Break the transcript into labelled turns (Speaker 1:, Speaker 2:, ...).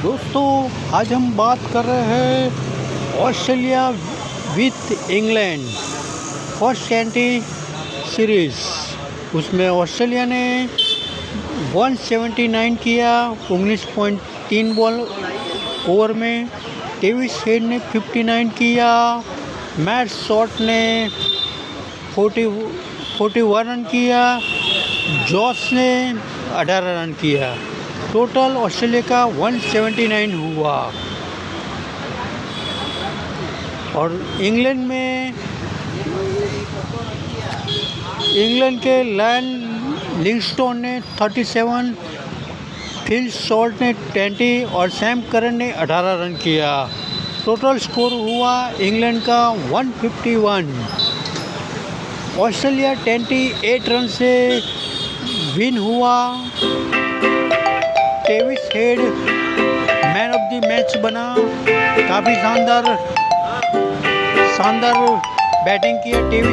Speaker 1: दोस्तों, आज हम बात कर रहे हैं Australia with England first T series. उसमें ऑस्ट्रेलिया ने 179 किया 19.3 बॉल ओवर में। डेविस हेड ने 59 किया। मैट शॉट ने 41 रन किया। जॉस ने 18 रन किया। टोटल ऑस्ट्रेलिया का 179 हुआ। और इंग्लैंड के लायन लिविंगस्टोन ने 37, फिल सॉल्ट ने 20 और सैम करन ने 18 रन किया। टोटल स्कोर हुआ इंग्लैंड का 151। ऑस्ट्रेलिया 28 रन से विन हुआ। Davis head man of the match बना। काफ़ी शानदार बैटिंग किया डेविस